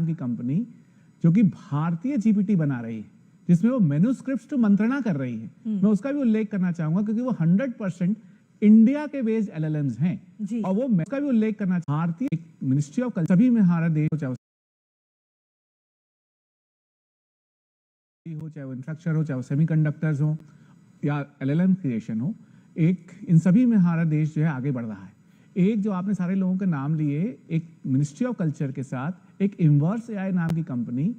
की कंपनी जो कि भारतीय जीपीटी बना रही है, जिसमें वो मैन्युस्क्रिप्ट्स टू मंत्रणा कर रही है। मैं उसका भी उल्लेख करना चाहूंगा क्योंकि वो 100% इंडिया के बेस्ड एलएलएम्स हैं और वो मैं उसका भी उल्लेख करना भारतीय मिनिस्ट्री ऑफ कल्चर सभी में हमारा देश हो, चाहे वो इंफ्रास्ट्रक्चर हो, चाहे वो सेमीकंडक्टर्स हो या एलएलएम क्रिएशन हो, एक इन सभी में हमारा देश जो है आगे बढ़ रहा है। एक जो आपने सारे लोगों के नाम लिए, एक मिनिस्ट्री ऑफ कल्चर के साथ एक इनवर्स एआई नाम की कंपनी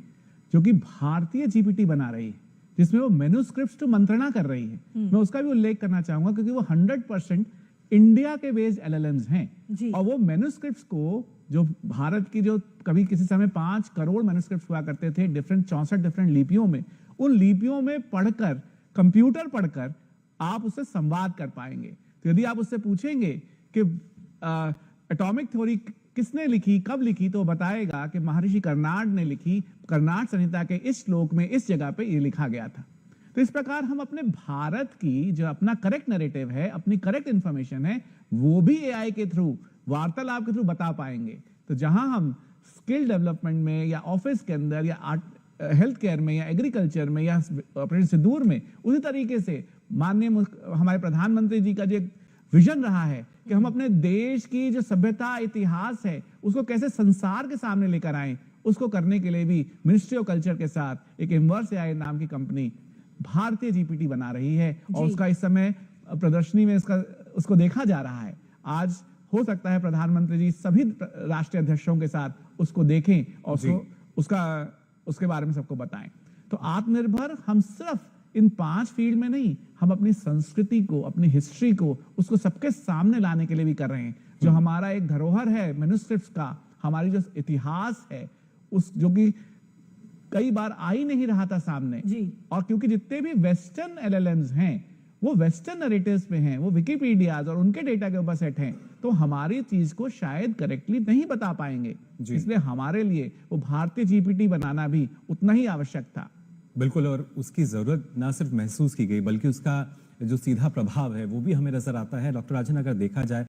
जो कि भारतीय जीपीटी बना रही है, जिसमें वो मैन्युस्क्रिप्ट्स टू मंत्रणा कर रही है। मैं उसका भी उल्लेख करना चाहूंगा क्योंकि वो 100% इंडिया के बेस्ड एलएलएम्स हैं और वो मैन्युस्क्रिप्ट्स को जो भारत की जो कभी किसी समय 5 करोड़ मैन्युस्क्रिप्ट्स हुआ करते थे डिफरेंट 64 डिफरेंट लिपियों में, उन लिपियों में पढ़कर, कंप्यूटर पढ़कर आप उससे संवाद कर पाएंगे। तो यदि आप उससे पूछेंगे कि एटॉमिक थ्योरी किसने लिखी, कब लिखी, तो बताएगा कि महर्षि कर्नाड ने लिखी, कर्नाड संहिता के इस श्लोक में इस जगह पे ये लिखा गया था। तो इस प्रकार हम अपने भारत की जो अपना करेक्ट नैरेटिव है, अपनी करेक्ट इंफॉर्मेशन है, वो भी एआई के थ्रू, वार्तालाप के थ्रू बता पाएंगे। तो जहां हम स्किल डेवलपमेंट में या ऑफिस के अंदर या हेल्थ केयर में या एग्रीकल्चर में या ऑपरेशन सिंदूर में, उसी तरीके से माननीय हमारे प्रधानमंत्री जी का जो विजन रहा है कि हम अपने देश की जो सभ्यता, इतिहास है, उसको कैसे संसार के सामने लेकर आएं, उसको करने के लिए भी मिनिस्ट्री ऑफ कल्चर के साथ एक इनवर्स एआई नाम की कंपनी भारतीय जीपीटी बना रही है और उसका इस समय प्रदर्शनी में उसको देखा जा रहा है। आज हो सकता है प्रधानमंत्री जी सभी राष्ट्रीय अध्यक्षों के साथ उसको देखें और उसके बारे में सबको बताएं। तो आत्मनिर्भर हम सिर्फ इन 5 फील्ड में नहीं, हम अपनी संस्कृति को, अपनी हिस्ट्री को, उसको सबके सामने लाने के लिए भी कर रहे हैं। जो हमारा एक धरोहर है मैन्युस्क्रिप्ट्स का, हमारी जो इतिहास है, उस जो कि कई बार आ ही नहीं रहा था सामने और क्योंकि जितने भी वेस्टर्न एलएलएम्स हैं वो वेस्टर्न नैरेटिव्स पे हैं, वो विकिपीडियाज और उनके डेटा के ऊपर सेट हैं, तो हमारी चीज को शायद करेक्टली नहीं बता पाएंगे। इसलिए हमारे लिए वो भारतीय जीपीटी बनाना भी उतना ही आवश्यक था। बिल्कुल, और उसकी जरूरत ना सिर्फ महसूस की गई बल्कि उसका जो सीधा प्रभाव है वो भी हमें नजर आता है। डॉक्टर राजन, अगर देखा जाए